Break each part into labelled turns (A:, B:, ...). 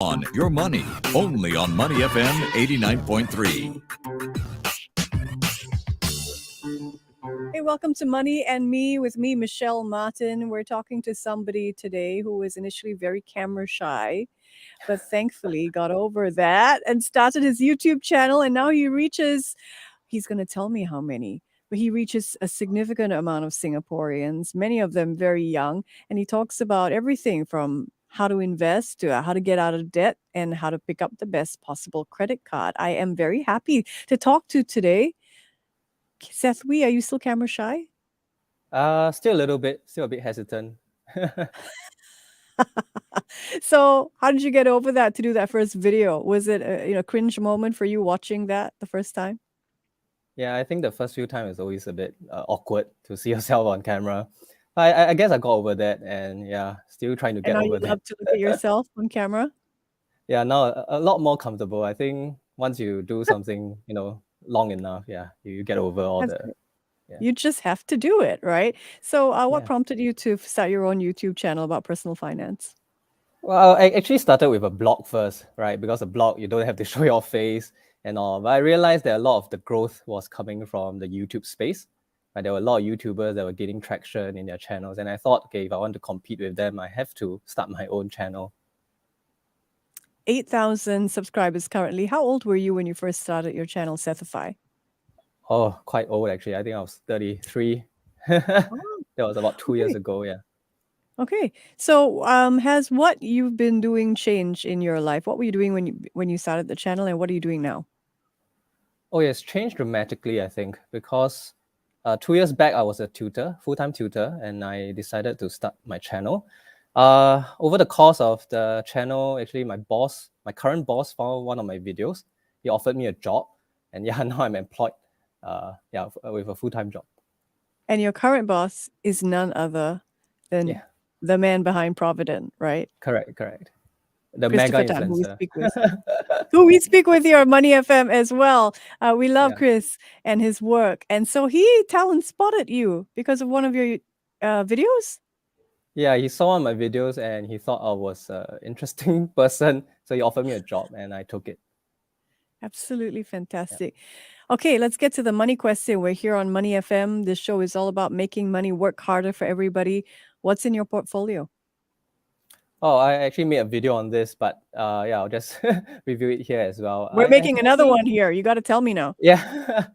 A: On your money, only on Money FM 89.3.
B: Hey, welcome to Money and Me with me, Michelle Martin. We're talking to somebody today who was initially very camera shy, but thankfully got over that and started his YouTube channel. And now he's going to tell me how many, but he reaches a significant amount of Singaporeans, many of them very young. And he talks about everything from how to invest to how to get out of debt and how to pick up the best possible credit card. I am very happy to talk to today. Seth Wee, are you still camera shy?
C: Still a bit hesitant.
B: So how did you get over that to do that first video? Was it a cringe moment for you watching that the first time?
C: Yeah, I think the first few times is always a bit awkward to see yourself on camera. I guess I got over that, and yeah, still trying to
B: And
C: get
B: now
C: over
B: you
C: that.
B: love to look at yourself on camera?
C: Yeah, now a lot more comfortable. I think once you do something, long enough, yeah, you get over all
B: That's
C: the
B: great.
C: yeah.
B: You just have to do it, right? So what
C: Yeah.
B: prompted you to start your own YouTube channel about personal finance?
C: Well, I actually started with a blog first, right? Because a blog, you don't have to show your face and all. But I realized that a lot of the growth was coming from the YouTube space. Right? There were a lot of YouTubers that were getting traction in their channels. And I thought, okay, if I want to compete with them, I have to start my own channel.
B: 8,000 subscribers currently. How old were you when you first started your channel, Sethify?
C: Oh, quite old, actually. I think I was 33. That was about 2 years ago, yeah.
B: Okay. So, has what you've been doing changed in your life? What were you doing when you started the channel, and what are you doing now?
C: Oh, yeah, it's changed dramatically, I think, because 2 years back, I was a tutor, full-time tutor, and I decided to start my channel. Over the course of the channel, actually, my current boss, found one of my videos. He offered me a job, and yeah, now I'm employed, with a full-time job.
B: And your current boss is none other than
C: Yeah,
B: the man behind Provident, right?
C: correct. The mega
B: Christopher Tan, who we
C: influencer.
B: speak with. Who we speak with here on Money FM as well. We love
C: Yeah.
B: Chris and his work. And so he talent spotted you because of one of your videos?
C: Yeah, he saw one of my videos and he thought I was an interesting person. So he offered me a job and I took it.
B: Absolutely fantastic. Okay, let's get to the money question. We're here on Money FM. This show is all about making money work harder for everybody. What's in your portfolio?
C: Oh, I actually made a video on this, but yeah, I'll just review it here as well.
B: We're
C: I
B: making another
C: mostly,
B: one here. You got to tell me now.
C: yeah,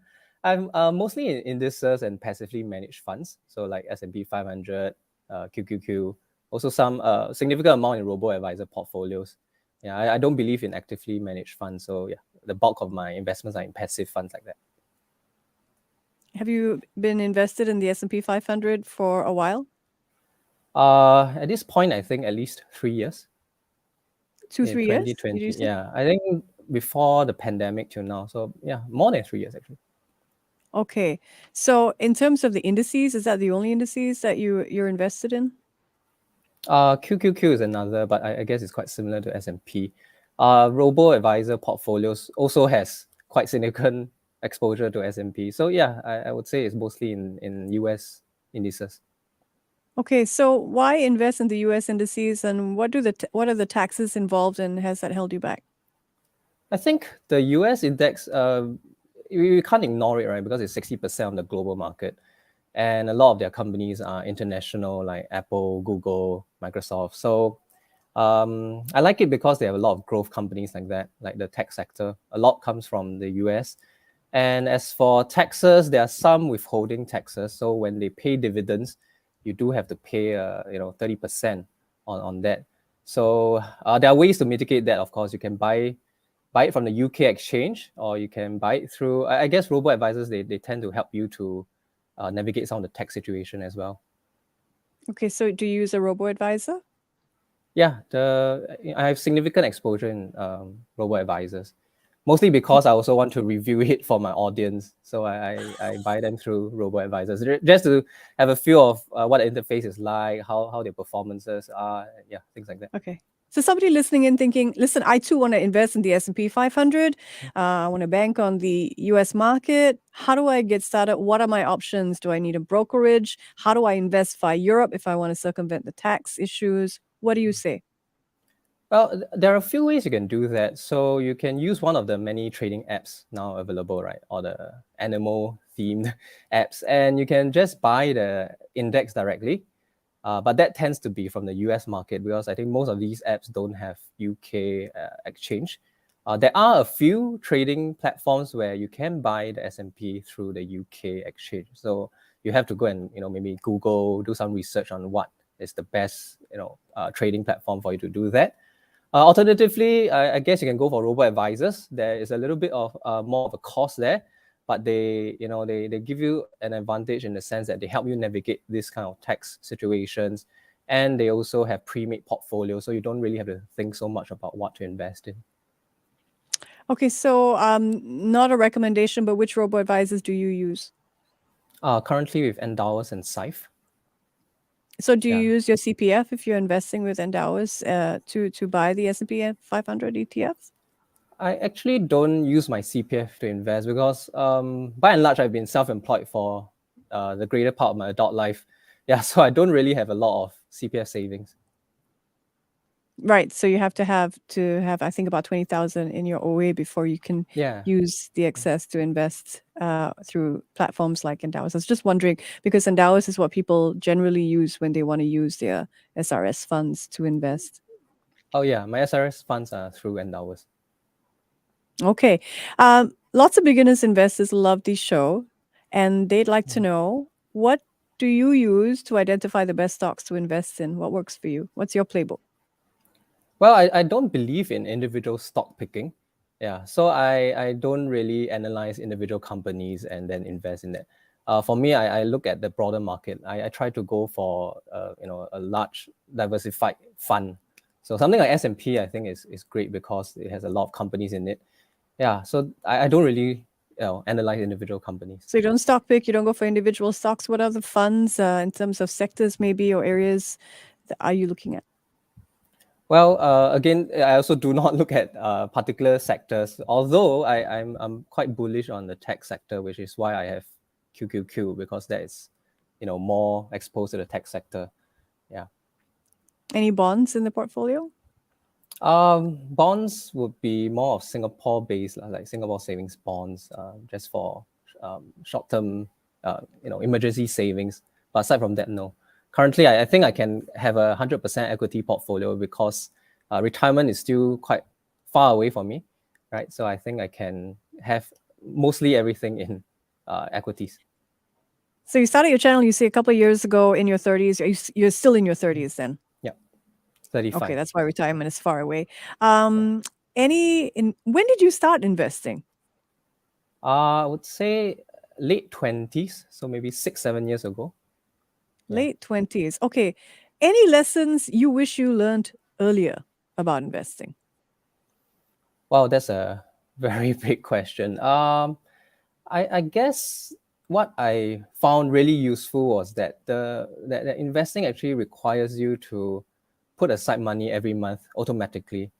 C: I'm mostly in indices and passively managed funds. So like S&P 500, QQQ, also some significant amount in robo-advisor portfolios. Yeah, I don't believe in actively managed funds. So yeah, the bulk of my investments are in passive funds like that.
B: Have you been invested in the S&P 500 for a while?
C: At this point, I think at least 3 years.
B: 3 years? Did
C: 2020.
B: you say?
C: Yeah, I think before the pandemic till now. So yeah, more than 3 years actually.
B: Okay. So in terms of the indices, is that the only indices that you're invested in?
C: QQQ is another, but I guess it's quite similar to S&P. Robo-advisor portfolios also has quite significant exposure to S&P. So yeah, I would say it's mostly in US indices.
B: Okay, so why invest in the US indices, and what are the taxes involved, and has that held you back?
C: I think the US index, we can't ignore it, right? Because it's 60% of the global market. And a lot of their companies are international, like Apple, Google, Microsoft. So I like it because they have a lot of growth companies like that, like the tech sector. A lot comes from the US. And as for taxes, there are some withholding taxes. So when they pay dividends, you do have to pay 30% on that. So there are ways to mitigate that. Of course, you can buy it from the UK exchange, or you can buy it through, I guess robo advisors, they tend to help you to navigate some of the tax situation as well.
B: Okay, so do you use a robo-advisor?
C: Yeah, I have significant exposure in robo advisors, mostly because I also want to review it for my audience. So I buy them through robo advisors just to have a feel of what the interface is like, how their performances are, yeah, things like that.
B: Okay. So somebody listening in thinking, listen, I too want to invest in the S&P 500. I want to bank on the US market. How do I get started? What are my options? Do I need a brokerage? How do I invest via Europe if I want to circumvent the tax issues? What do you say?
C: Well, there are a few ways you can do that. So you can use one of the many trading apps now available, right? Or the animal themed apps, and you can just buy the index directly. But that tends to be from the US market because I think most of these apps don't have UK exchange. There are a few trading platforms where you can buy the S&P through the UK exchange. So you have to go and maybe Google, do some research on what is the best trading platform for you to do that. Alternatively, I guess you can go for robo advisors. There is a little bit of more of a cost there, but they give you an advantage in the sense that they help you navigate this kind of tax situations, and they also have pre-made portfolios, so you don't really have to think so much about what to invest in.
B: Okay, so not a recommendation, but which robo advisors do you use?
C: Currently with Endowus and Scythe.
B: So do you use your CPF if you're investing with Endowus to buy the S&P 500 ETFs?
C: I actually don't use my CPF to invest because by and large, I've been self-employed for the greater part of my adult life. Yeah, so I don't really have a lot of CPF savings.
B: Right. So you have to have I think about 20,000 in your OA before you can use the excess to invest through platforms like Endowus. I was just wondering because Endowus is what people generally use when they want to use their SRS funds to invest.
C: Oh yeah, my SRS funds are through Endowus.
B: Okay. Lots of beginners investors love this show, and they'd like to know, what do you use to identify the best stocks to invest in? What works for you? What's your playbook?
C: Well, I don't believe in individual stock picking. Yeah, so I don't really analyze individual companies and then invest in it. For me, I look at the broader market. I try to go for a large diversified fund. So something like S&P, I think is great because it has a lot of companies in it. Yeah, so I don't really analyze individual companies.
B: So you don't stock pick, you don't go for individual stocks. What other funds in terms of sectors maybe or areas are you looking at?
C: Well, again, I also do not look at particular sectors, although I'm quite bullish on the tech sector, which is why I have QQQ, because that is more exposed to the tech sector. Yeah.
B: Any bonds in the portfolio?
C: Bonds would be more of Singapore-based, like Singapore savings bonds, just for short-term, emergency savings. But aside from that, no. Currently, I think I can have a 100% equity portfolio because retirement is still quite far away from me, right? So I think I can have mostly everything in equities.
B: So you started your channel, you say, a couple of years ago in your 30s. You're still in your 30s then?
C: Yeah, 35.
B: Okay, that's why retirement is far away. When did you start investing?
C: I would say late 20s, so maybe 6-7 years ago.
B: Late 20s. Okay. Any lessons you wish you learned earlier about investing?
C: Wow, that's a very big question. I guess what I found really useful was that that investing actually requires you to put aside money every month automatically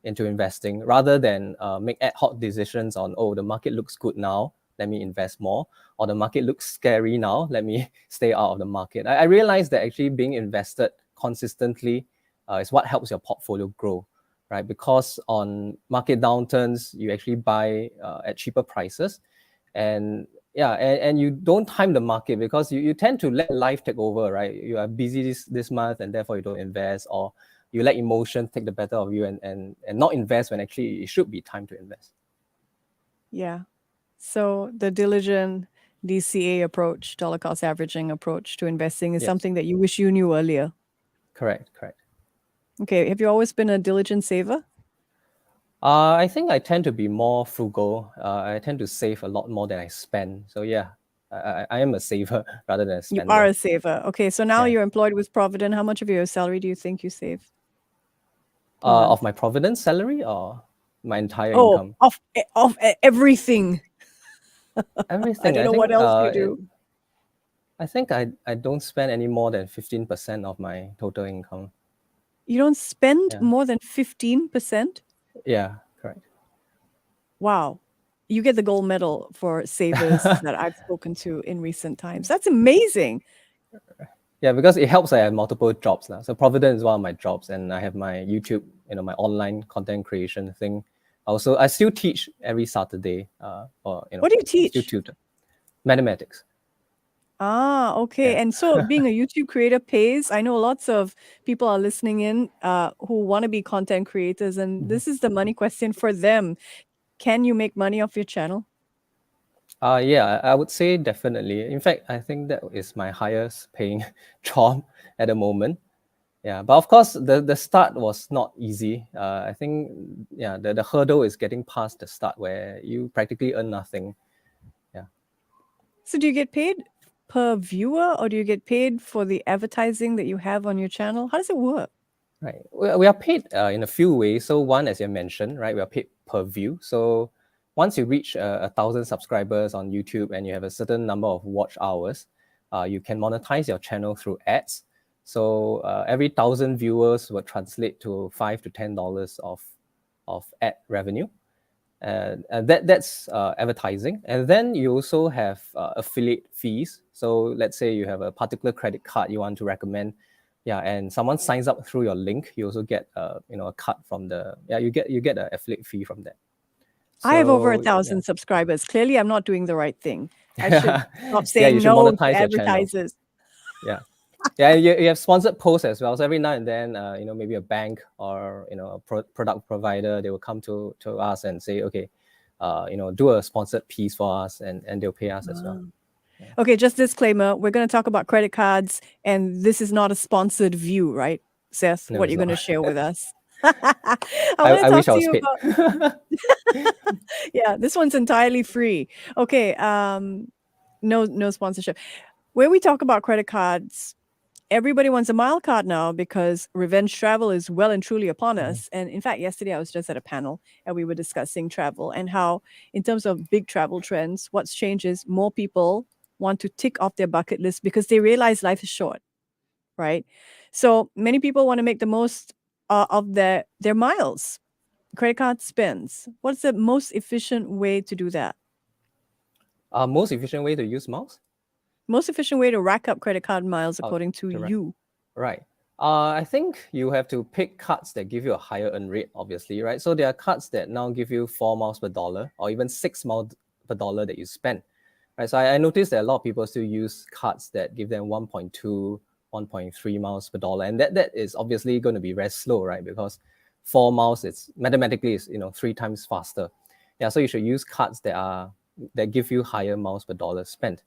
C: into investing rather than make ad hoc decisions on, oh, the market looks good now, let me invest more, or the market looks scary now, let me stay out of the market. I realized that actually being invested consistently is what helps your portfolio grow, right? Because on market downturns, you actually buy at cheaper prices. And you don't time the market because you tend to let life take over, right? You are busy this month and therefore you don't invest, or you let emotion take the better of you and not invest when actually it should be time to invest.
B: Yeah. So the diligent DCA approach, dollar cost averaging approach to investing is something that you wish you knew earlier.
C: Correct.
B: Okay. Have you always been a diligent saver?
C: I think I tend to be more frugal. I tend to save a lot more than I spend. So yeah, I am a saver rather than a spender.
B: You are a saver. Okay. So now you're employed with Provident. How much of your salary do you think you save?
C: Of my Provident salary or my entire income?
B: Of everything.
C: Everything.
B: I don't know what else you do.
C: I think I don't spend any more than 15% of my total income.
B: You don't spend more than 15%?
C: Yeah, correct.
B: Wow. You get the gold medal for savers that I've spoken to in recent times. That's amazing.
C: Yeah, because it helps. I have multiple jobs now. So Providence is one of my jobs, and I have my YouTube, my online content creation thing. Also, I still teach every Saturday. Or
B: What do you
C: still
B: teach?
C: tutor mathematics.
B: Ah, okay.
C: Yeah.
B: And so being a YouTube creator pays. I know lots of people are listening in who want to be content creators, and this is the money question for them. Can you make money off your channel?
C: Yeah, I would say definitely. In fact, I think that is my highest paying job at the moment. Yeah, but of course, the start was not easy. I think, yeah, the hurdle is getting past the start where you practically earn nothing. Yeah.
B: So do you get paid per viewer, or do you get paid for the advertising that you have on your channel? How does it work?
C: Right. We are paid in a few ways. So one, as you mentioned, right, we are paid per view. So once you reach 1,000 subscribers on YouTube and you have a certain number of watch hours, you can monetize your channel through ads. So every 1,000 viewers will translate to $5 to $10 of ad revenue. That's advertising. And then you also have affiliate fees. So let's say you have a particular credit card you want to recommend, yeah, and someone signs up through your link, you also get a cut from the, yeah, you get an affiliate fee from that.
B: I have over
C: So
B: 1,000 subscribers. Clearly, I'm not doing the right thing. I should stop
C: yeah, you
B: saying
C: should
B: no to
C: monetize your channel.
B: advertisers.
C: Yeah. Yeah, you have sponsored posts as well. So every now and then, maybe a bank or a product provider, they will come to us and say, okay, do a sponsored piece for us, and they'll pay us as well.
B: Okay, just disclaimer, we're going to talk about credit cards, and this is not a sponsored view, right, Seth?
C: No,
B: What
C: it's
B: you're going to
C: not.
B: share with us. I want to
C: I
B: talk
C: wish I
B: to
C: was
B: you
C: paid.
B: about yeah, this one's entirely free. Okay, no sponsorship. Where we talk about credit cards, everybody wants a mile card now because revenge travel is well and truly upon us. And in fact, yesterday I was just at a panel and we were discussing travel and how, in terms of big travel trends, what's changed is more people want to tick off their bucket list because they realize life is short, right? So many people want to make the most of their miles, credit card spends. What's the most efficient way to do that?
C: Most efficient way to use mouse?
B: Most efficient way to rack up credit card miles according to
C: to rack-
B: you.
C: Right. I think you have to pick cards that give you a higher earn rate, obviously, right? So there are cards that now give you 4 miles per dollar or even 6 miles per dollar that you spend, right? So I noticed that a lot of people still use cards that give them 1.2, 1.3 miles per dollar. And that is obviously going to be very slow, right? Because 4 miles, it's mathematically is 3 times faster. Yeah, so you should use cards that give you higher miles per dollar spent.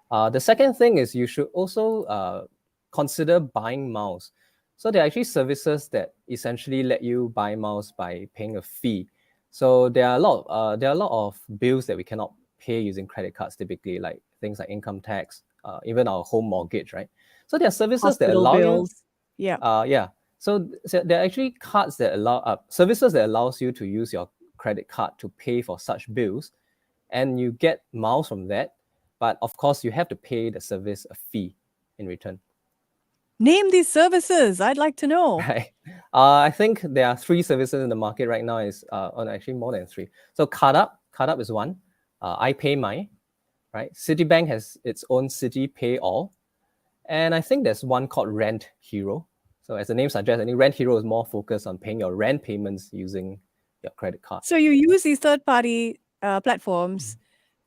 C: The second thing is you should also consider buying miles. So there are actually services that essentially let you buy miles by paying a fee. So there are a lot of bills that we cannot pay using credit cards typically, like things like income tax, even our home mortgage, right? So there are services that
B: Hospital
C: allow
B: bills. Yeah.
C: yeah. So there are actually cards that allow services that allows you to use your credit card to pay for such bills, and you get miles from that. But of course, you have to pay the service a fee in return.
B: Name these services. I'd like to know.
C: Right. I think there are 3 services in the market right now. Actually more than 3. So CardUp is one. iPayMy, right? Citibank has its own Citi Pay All, and I think there's one called Rent Hero. So as the name suggests, I think Rent Hero is more focused on paying your rent payments using your credit card.
B: So you use these third-party platforms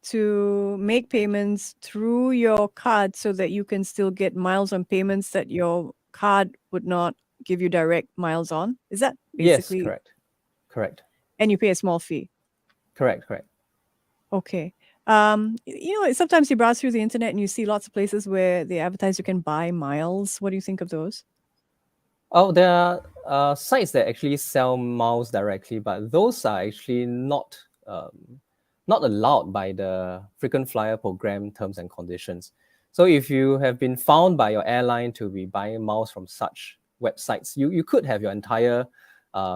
B: to make payments through your card so that you can still get miles on payments that your card would not give you direct miles on. Is that basically?
C: Yes, correct.
B: And you pay a small fee.
C: Correct.
B: Okay. Sometimes you browse through the internet and you see lots of places where they advertise you can buy miles. What do you think of those?
C: Oh, there are sites that actually sell miles directly, but those are actually not allowed by the frequent flyer program terms and conditions. So if you have been found by your airline to be buying miles from such websites, you could have your entire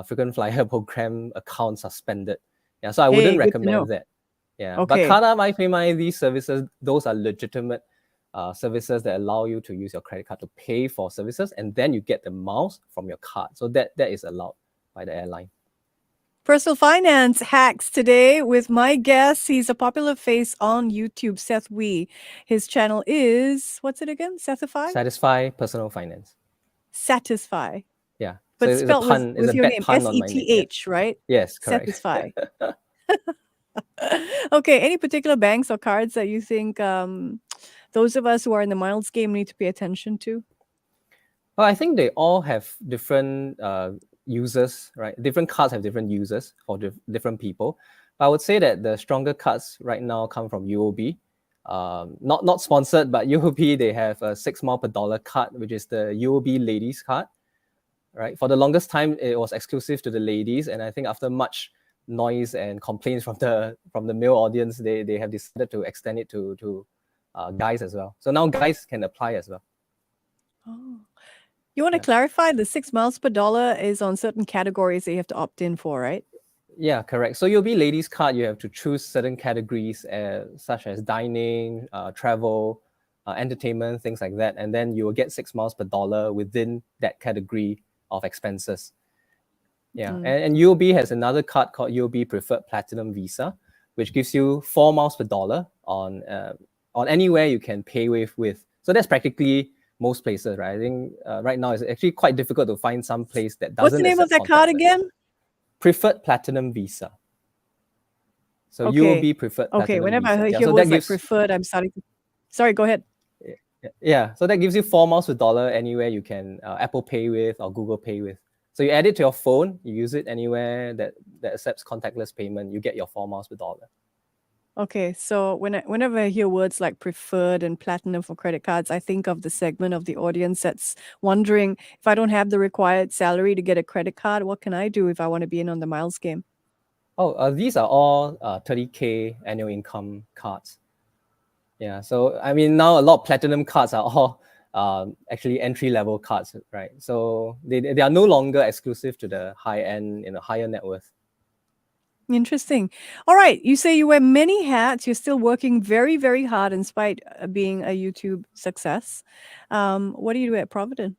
C: frequent flyer program account suspended. Yeah, so I wouldn't
B: Hey, good to know.
C: recommend that. Yeah,
B: Okay.
C: but Kada, MyPayMy, these services, those are legitimate services that allow you to use your credit card to pay for services, and then you get the miles from your card. So that is allowed by the airline.
B: Personal finance hacks today with my guest. He's a popular face on YouTube, Seth Wee. His channel is, what's it again? Sethify?
C: Satisfy Personal Finance.
B: Satisfy.
C: Yeah.
B: But
C: So it's a
B: spelled with,
C: pun. It's
B: with
C: a
B: your
C: bad
B: name,
C: pun on my name. Yeah.
B: SETH, right?
C: Yes, correct.
B: Satisfy. Okay, any particular banks or cards that you think those of us who are in the miles game need to pay attention to?
C: Well, I think they all have different users, right? Different cards have different users for different people. But I would say that the stronger cards right now come from UOB. Not sponsored, but UOB, they have a 6 mile per dollar card, which is the UOB ladies card, right? For the longest time, it was exclusive to the ladies. And I think after much noise and complaints from the male audience, they have decided to extend it to guys as well. So now guys can apply as well.
B: Oh. You want to clarify the 6 miles per dollar is on certain categories that you have to opt in for, right?
C: Yeah, correct. So you'll be ladies card. You have to choose certain categories such as dining, travel, entertainment, things like that. And then you will get 6 miles per dollar within that category of expenses. Yeah, and UOB has another card called UOB Preferred Platinum Visa, which gives you 4 miles per dollar on anywhere you can pay with. So that's practically most places, right? I think right now it's actually quite difficult to find some place that doesn't.
B: What's the name of that card again?
C: Preferred Platinum Visa. So
B: Okay.
C: UOB Preferred Platinum
B: Okay, whenever
C: Visa.
B: I
C: Yeah,
B: hear
C: so
B: words
C: that
B: like
C: gives,
B: preferred, I'm starting to... Sorry, go ahead.
C: yeah, so that gives you 4 miles per dollar anywhere you can Apple Pay with or Google Pay with. So you add it to your phone, you use it anywhere that accepts contactless payment, you get your 4 miles per dollar.
B: Okay, so whenever I hear words like preferred and platinum for credit cards, I think of the segment of the audience that's wondering, if I don't have the required salary to get a credit card, what can I do if I want to be in on the miles game?
C: Oh, these are all 30K annual income cards. Yeah, so I mean, now a lot of platinum cards are all actually entry-level cards, right? So they are no longer exclusive to the high-end, higher net worth.
B: Interesting. All right, you say you wear many hats. You're still working very, very hard in spite of being a YouTube success. What do you do at Provident?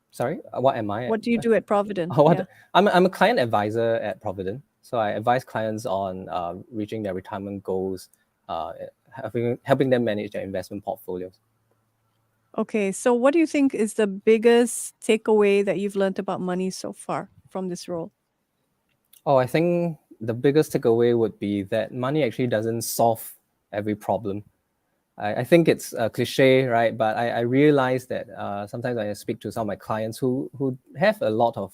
C: Sorry, what am I?
B: What do you do at Provident?
C: Yeah. I'm a client advisor at Provident. So I advise clients on reaching their retirement goals, helping them manage their investment portfolios.
B: Okay, so what do you think is the biggest takeaway that you've learned about money so far from this role?
C: Oh, I think the biggest takeaway would be that money actually doesn't solve every problem. I think it's a cliche, right? But I realize that sometimes I speak to some of my clients who have a lot of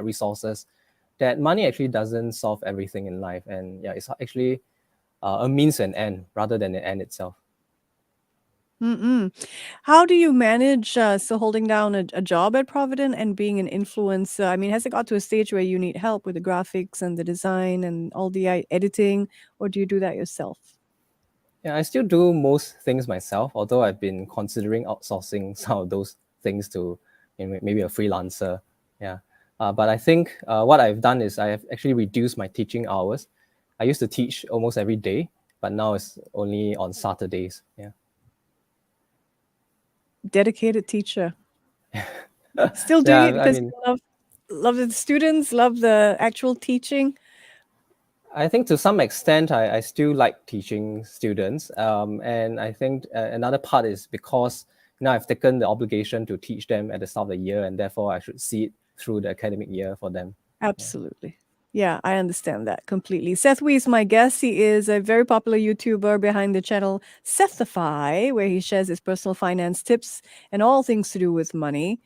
C: resources, that money actually doesn't solve everything in life. And yeah, it's actually a means to an end rather than the end itself.
B: How do you manage still holding down a job at Provident and being an influencer? I mean, has it got to a stage where you need help with the graphics and the design and all the editing, or do you do that yourself?
C: Yeah, I still do most things myself, although I've been considering outsourcing some of those things to maybe a freelancer. Yeah, but I think what I've done is I have actually reduced my teaching hours. I used to teach almost every day, but now it's only on Saturdays. Yeah.
B: Dedicated teacher. Still doing
C: Yeah,
B: it because you love the students, love the actual teaching?
C: I think to some extent, I still like teaching students. And I think another part is because now I've taken the obligation to teach them at the start of the year, and therefore I should see it through the academic year for them.
B: Absolutely. Yeah, I understand that completely. Seth Wee is my guest. He is a very popular YouTuber behind the channel Sethify, where he shares his personal finance tips and all things to do with money.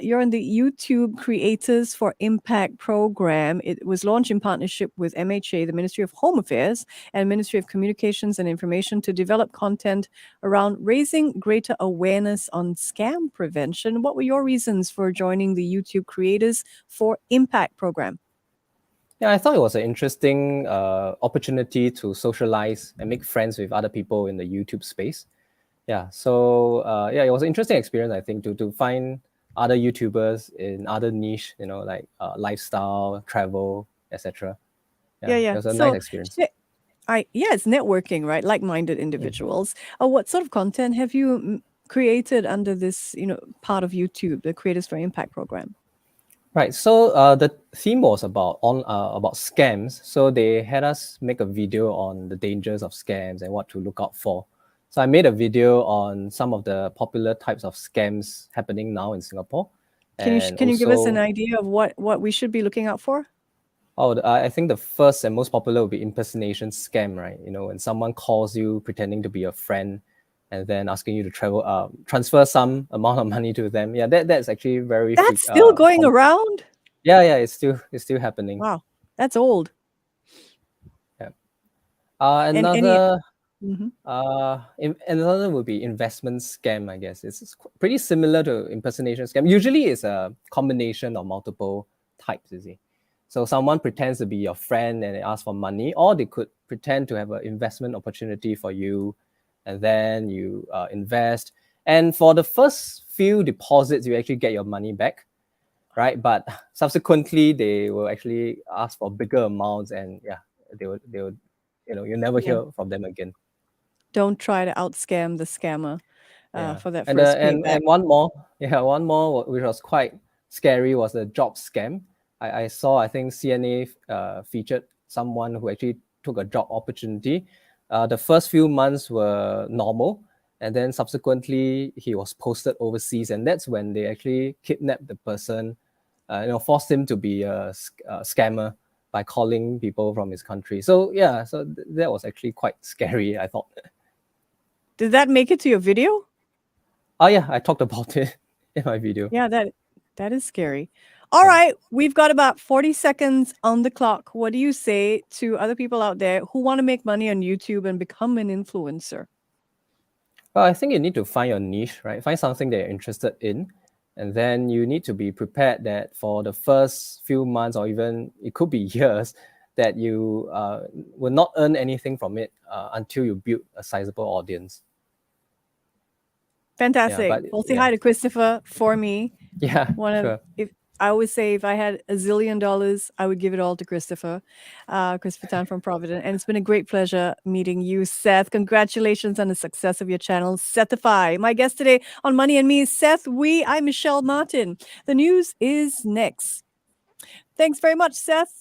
B: You're in the YouTube Creators for Impact program. It was launched in partnership with MHA, the Ministry of Home Affairs, and Ministry of Communications and Information to develop content around raising greater awareness on scam prevention. What were your reasons for joining the YouTube Creators for Impact program?
C: Yeah, I thought it was an interesting opportunity to socialize and make friends with other people in the YouTube space. Yeah, so yeah, it was an interesting experience, I think, to find other YouTubers in other niche, like lifestyle, travel, etc.
B: Yeah.
C: It was a nice experience.
B: It's networking, right? Like-minded individuals. What sort of content have you created under this, part of YouTube, the Creators for Impact program?
C: Right. So the theme was about scams. So they had us make a video on the dangers of scams and what to look out for. So I made a video on some of the popular types of scams happening now in Singapore, and
B: Can you give us an
C: also
B: idea of what we should be looking out for?
C: I think the first and most popular would be impersonation scam, right? You know, when someone calls you pretending to be a friend and then asking you to transfer some amount of money to them. Yeah, that's actually very
B: That's still going
C: common.
B: around?
C: Yeah, it's still happening.
B: Wow, that's old.
C: Yeah.
B: And any
C: Another
B: Mhm.
C: another would be investment scam. I guess it's pretty similar to impersonation scam. Usually, it's a combination of multiple types. You see, so someone pretends to be your friend and they ask for money, or they could pretend to have an investment opportunity for you, and then you invest. And for the first few deposits, you actually get your money back, right? But subsequently, they will actually ask for bigger amounts, and yeah, they will, you'll never
B: Yeah.
C: hear from them again.
B: Don't try to outscam the scammer
C: Yeah,
B: for that
C: and
B: first payback.
C: one more, which was quite scary, was the job scam. I saw, I think CNA featured someone who actually took a job opportunity. The first few months were normal, and then subsequently he was posted overseas, and that's when they actually kidnapped the person, forced him to be a scammer by calling people from his country. So yeah, that was actually quite scary, I thought.
B: Did that make it to your video?
C: Oh yeah, I talked about it in my video.
B: Yeah, that is scary. All right, we've got about 40 seconds on the clock. What do you say to other people out there who want to make money on YouTube and become an influencer?
C: Well, I think you need to find your niche, right? Find something that you're interested in. And then you need to be prepared that for the first few months, or even it could be years, that you will not earn anything from it until you build a sizable audience.
B: Fantastic.
C: but
B: Well, say
C: yeah.
B: hi to Christopher for me.
C: Yeah, sure.
B: If I always say if I had $1 zillion, I would give it all to Christopher Tan from Providence. And it's been a great pleasure meeting you, Seth. Congratulations on the success of your channel, Sethify. My guest today on Money and Me is Seth Wee. I'm Michelle Martin. The news is next. Thanks very much, Seth.